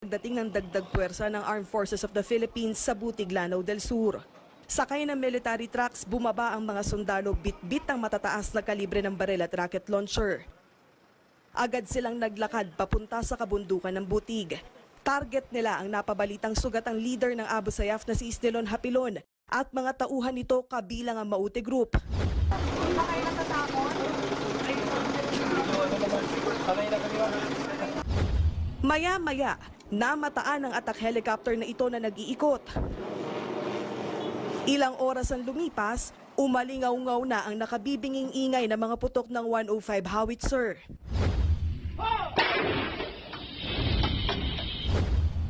Dating ng dagdag puwersa ng Armed Forces of the Philippines sa Butig, Lanao del Sur. Sakay ng military trucks, bumaba ang mga sundalo bit-bit ang matataas na kalibre ng baril at rocket launcher. Agad silang naglakad papunta sa kabundukan ng Butig. Target nila ang napabalitang sugatang leader ng Abu Sayyaf na si Isnilon Hapilon at mga tauhan nito kabilang ang Maute Group. Maya-maya, namataan ang attack helicopter na ito na nag-iikot. Ilang oras ang lumipas, umalingaw-ngaw na ang nakabibinging ingay ng mga putok ng 105 howitzer.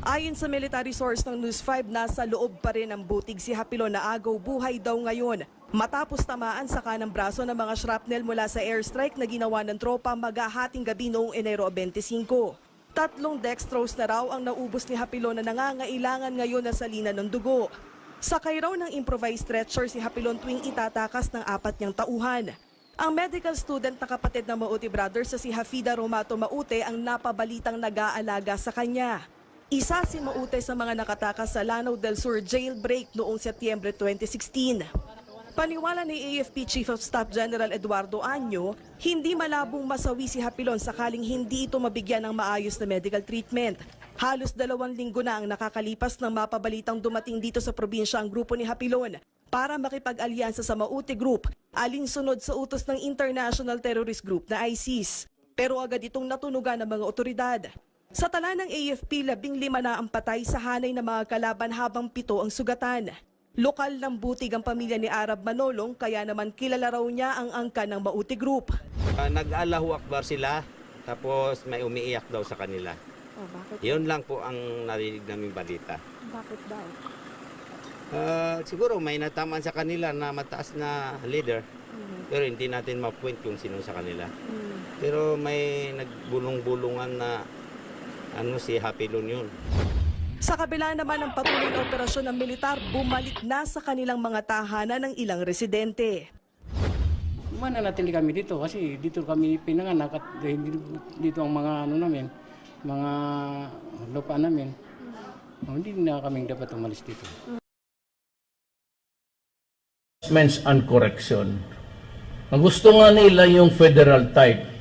Ayon sa military source ng News 5, nasa loob pa rin ang Butig si Hapilon na agaw buhay daw ngayon matapos tamaan sa kanang braso ng mga shrapnel mula sa airstrike na ginawa ng tropa maghahating gabi noong Enero 25. 3 dextrose na raw ang naubos ni Hapilon na nangangailangan ngayon na salina ng dugo. Sakay raw ng improvised stretcher si Hapilon tuwing itatakas ng 4 niyang tauhan. Ang medical student na kapatid ng Maute brothers sa si Hafida Romato Maute ang napabalitang nag-aalaga sa kanya. Isa si Maute sa mga nakatakas sa Lanao del Sur jailbreak noong Setyembre 2016. Paniwala ni AFP Chief of Staff General Eduardo Año, hindi malabong masawi si Hapilon sakaling hindi ito mabigyan ng maayos na medical treatment. Halos 2 linggo na ang nakakalipas nang mapabalitang dumating dito sa probinsya ang grupo ni Hapilon para makipag-alyansa sa Maute Group, alinsunod sa utos ng International Terrorist Group na ISIS. Pero agad itong natunugan ng mga otoridad. Sa tala ng AFP, 15 na ang patay sa hanay ng mga kalaban habang 7 ang sugatan. Lokal ng Butig ang pamilya ni Arab Manolong, kaya naman kilala raw niya ang angka ng Maute Group. Nag-Allahu Akbar sila, tapos may umiiyak daw sa kanila. Oh, bakit? Yun lang po ang narinig naming balita. Bakit daw? Siguro may natamaan sa kanila na mataas na leader, pero hindi natin ma-point kung sino sa kanila. Pero may nagbulong-bulungan na si Hapilon yun. Sa kabila naman ng patuloy na operasyon ng militar, bumalik na sa kanilang mga tahanan ng ilang residente. Mananatili kami dito kasi dito kami pinanganak at dito ang mga namin, mga lupa namin. Hindi na kaming dapat umalis dito. And correction. Ang gusto nga nila yung federal type.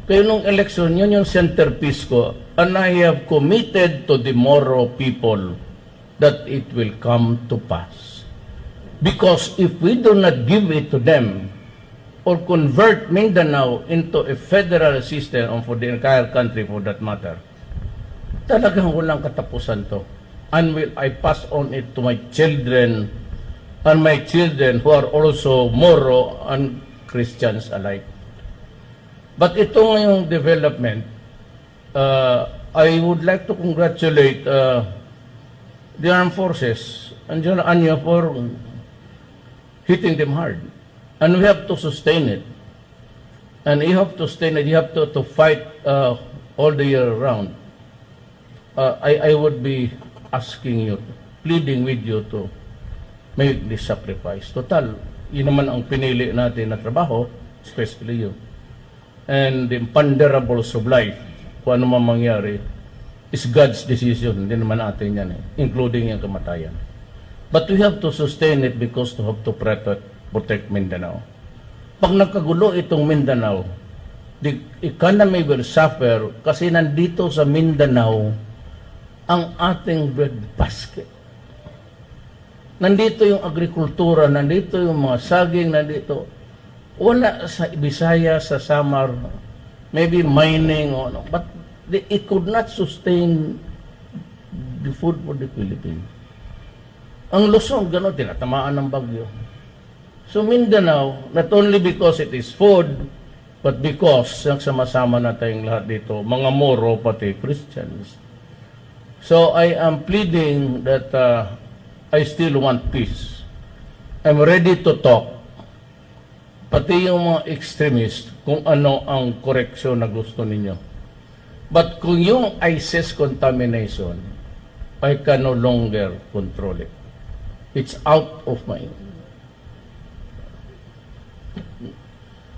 Kaya nung election, yun yung centerpiece ko. And I have committed to the Moro people that it will come to pass. Because if we do not give it to them or convert Mindanao into a federal system or for the entire country for that matter, talagang walang katapusan to. And will I pass on it to my children and my children who are also Moro and Christians alike. But ito ngayong development, I would like to congratulate the armed forces and General Anyo for hitting them hard. And we have to sustain it. And you have to sustain it. You have to fight all the year round. I would be asking you, pleading with you to make this sacrifice. Total, yun naman ang pinili natin na trabaho, especially you. And the imponderables of life, kung ano man mangyari, is God's decision. Hindi naman natin yan, including yung kamatayan. But we have to sustain it because we have to protect Mindanao. Pag nagkagulo itong Mindanao, the economy will suffer kasi nandito sa Mindanao ang ating bread basket. Nandito yung agrikultura, nandito yung mga saging, nandito. Wala sa Bisaya, sa Samar, maybe mining or no, but it could not sustain the food for the Philippines. Ang Luzon, gano'n, tinatamaan ng bagyo. So Mindanao, not only because it is food, but because nagsama-sama na tayong lahat dito, mga Moro, pati Christians. So I am pleading that I still want peace. I'm ready to talk. Pati yung mga extremist, kung ano ang koreksyon na gusto ninyo. But kung yung ISIS contamination, I can no longer control it. It's out of my...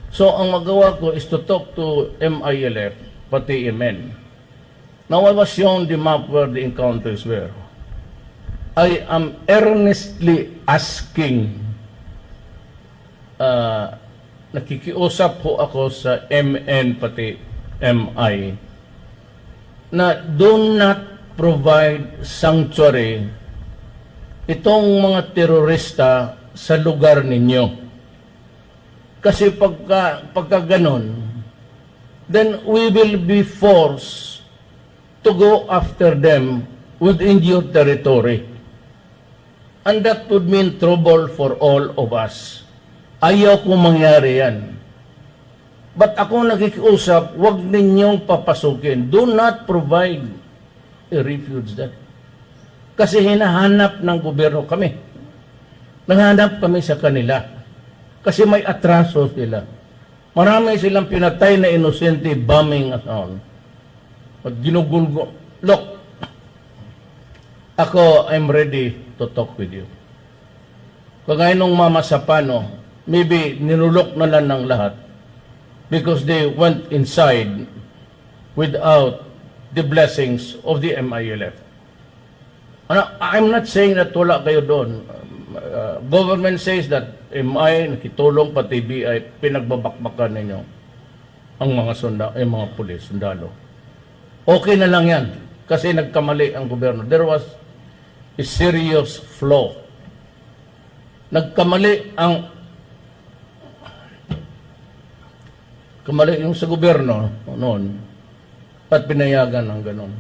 So ang magawa ko is to talk to MILF, pati MN. Now I was shown the map where the encounters were. I am earnestly asking, nakikiusap po ako sa MN pati MI, na do not provide sanctuary itong mga terorista sa lugar ninyo. Kasi pagka ganon, then we will be forced to go after them within your territory. And that would mean trouble for all of us. Ayaw ko mangyari yan. But ako nakikiusap, huwag ninyong papasukin. Do not provide a refuge there. Kasi hinahanap ng gobyerno kami. Nanghanap kami sa kanila. Kasi may atraso sila. Marami silang pinatay na inosente, bombing at all. At ginugulgo. Look, ako, I'm ready to talk with you. Kagaya nung Mama Sapano, maybe ninulok na lang ng lahat because they went inside without the blessings of the MILF. I'm not saying that wala kayo doon. Government says that MI, nakitulong pati BI, pinagbabakbakan ninyo ang mga mga pulis, sundalo. Okay na lang yan kasi nagkamali ang gobyerno. There was a serious flaw. Nagkamali yung sa gobyerno noon at pinayagan ng ganon.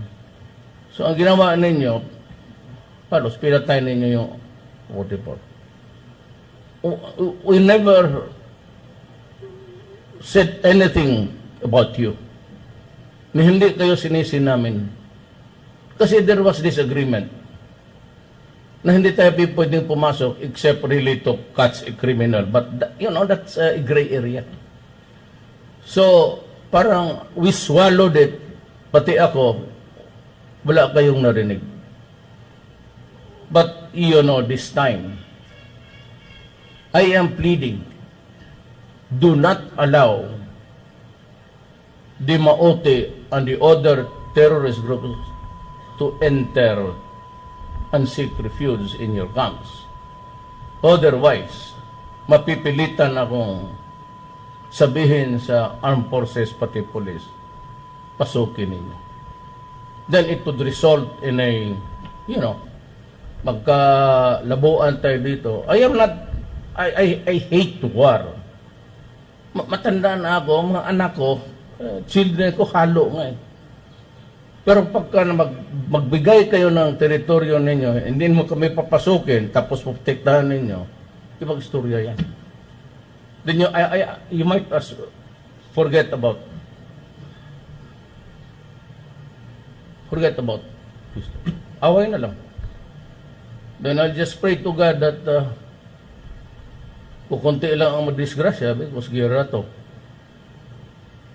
So ang ginawa ninyo, halos pinatay ninyo yung 44. We never said anything about you. Na hindi kayo sinisi namin. Kasi there was disagreement na hindi tayo pwedeng pumasok except really to catch a criminal. But, that's a gray area. So, parang we swallowed it. Pati ako, wala kayong narinig. But, this time, I am pleading, do not allow the Maote and the other terrorist groups to enter and seek refuge in your camps. Otherwise, mapipilitan akong sabihin sa armed forces pati police, pasukin ninyo. Then it would result in a, magkalabuan tayo dito. I hate war. Matanda na ako, mga anak ko, children ko, halo nga eh. Pero pagka magbigay kayo ng teritoryo ninyo, hindi mo kami papasukin, tapos protektahan ninyo, ibang istorya yan. Then you might forget about history. Away na lang. Then I'll just pray to God that kukunti lang ang madisgrasya because gera to.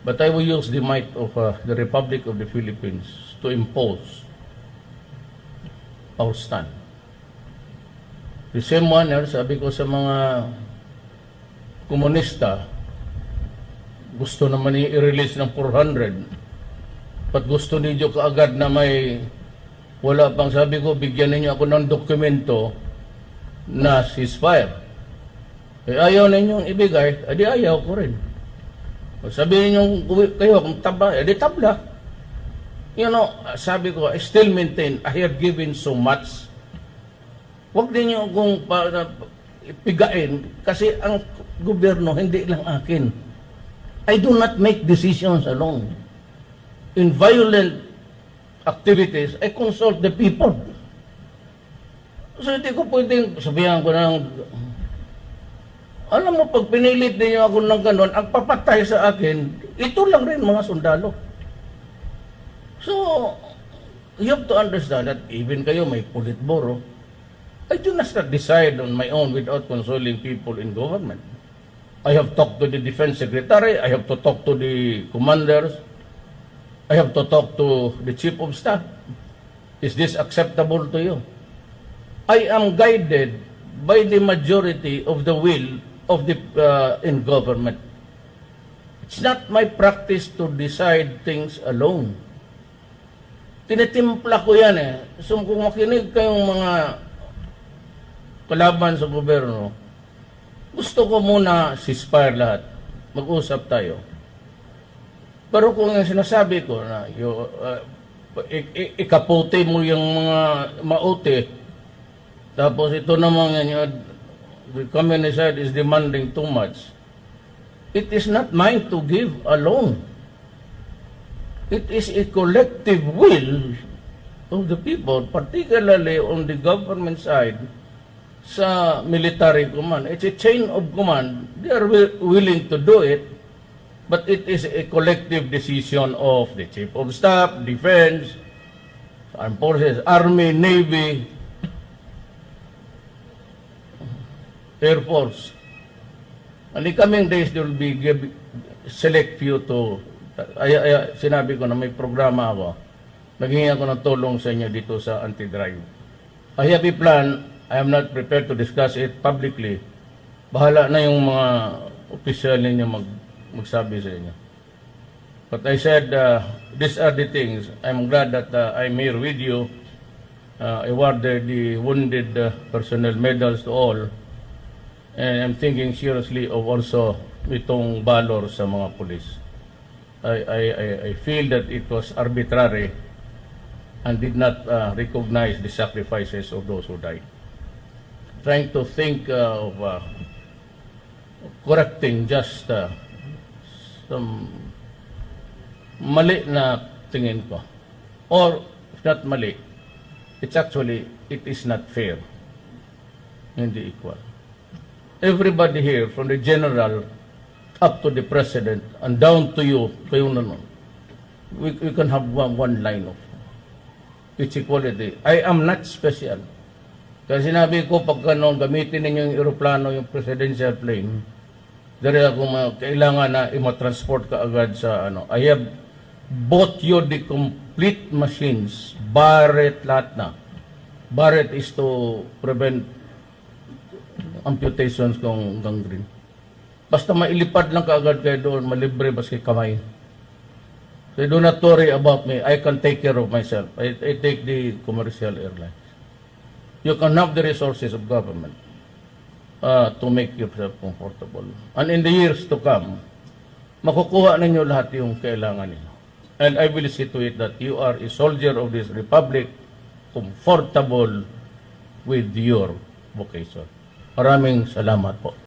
But I will use the might of the Republic of the Philippines to impose our stand. The same manner, sabi ko sa mga komunista, gusto naman i-release ng 400. But gusto ninyo kaagad na may wala pang, sabi ko, bigyan ninyo ako ng dokumento na ceasefire. Ayaw ninyong ibigay, edi ayaw ko rin. Sabihin niyo kayo kung tabla, edi tabla. Sabi ko, I still maintain, I have given so much. Huwag niyo kung ipigain, kasi ang gobyerno hindi lang akin. I do not make decisions alone. In violent activities, I consult the people. So hindi ko pwedeng sabihan ko ng alam mo, pag pinilit niyo ako ng ganon, ang papatay sa akin, ito lang rin mga sundalo. So, you have to understand that even kayo may politburo, I do not decide on my own without consulting people in government. I have talked to the defense secretary, I have to talk to the commanders, I have to talk to the chief of staff. Is this acceptable to you? I am guided by the majority of the will of the in government. It's not my practice to decide things alone. tinitimpla ko yan eh. So kung makinig kayong mga kalaban sa gobyerno, gusto ko muna ceasefire lahat. Mag-usap tayo. Pero kung yung sinasabi ko na ikapote mo yung mga maute, tapos ito naman the communist side is demanding too much, it is not mine to give alone. It is a collective will of the people, particularly on the government side, sa military command. It's a chain of command. They are willing to do it, but it is a collective decision of the Chief of Staff, Defense, Armed Forces, Army, Navy, Air Force. And in the coming days, there will be select few to, sinabi ko na may programa ako, naghingi ako ng tulong sa inyo dito sa anti-drive. I have a plan. I am not prepared to discuss it publicly. Bahala na yung mga opisyal ninyo magsabi sa inyo. But I said, these are the things. I'm glad that I'm here with you. Awarded the wounded personnel medals to all. And I'm thinking seriously of also itong valor sa mga pulis. I feel that it was arbitrary and did not recognize the sacrifices of those who died. Trying to think of correcting just some mali na tingin ko. Or, if not mali, it is not fair. Hindi equal. Everybody here, from the general up to the president, and down to you, kayo na nun, we can have one line of it's equality. I am not special. Kasi sinabi ko, pagka gamitin ninyo yung aeroplano, yung presidential plane, dahil ako kailangan na i-transport ka agad sa I have bought you the complete machines, Barrett, lahat na. Barrett is to prevent amputations kung gangrene. Basta mailipad lang kaagad kayo doon, malibre baski kamay. So do not worry about me. I can take care of myself. I take the commercial airlines. You can have the resources of government to make yourself comfortable. And in the years to come, makukuha ninyo lahat yung kailangan ninyo. And I will see to it that you are a soldier of this republic, comfortable with your vocation. Maraming salamat po.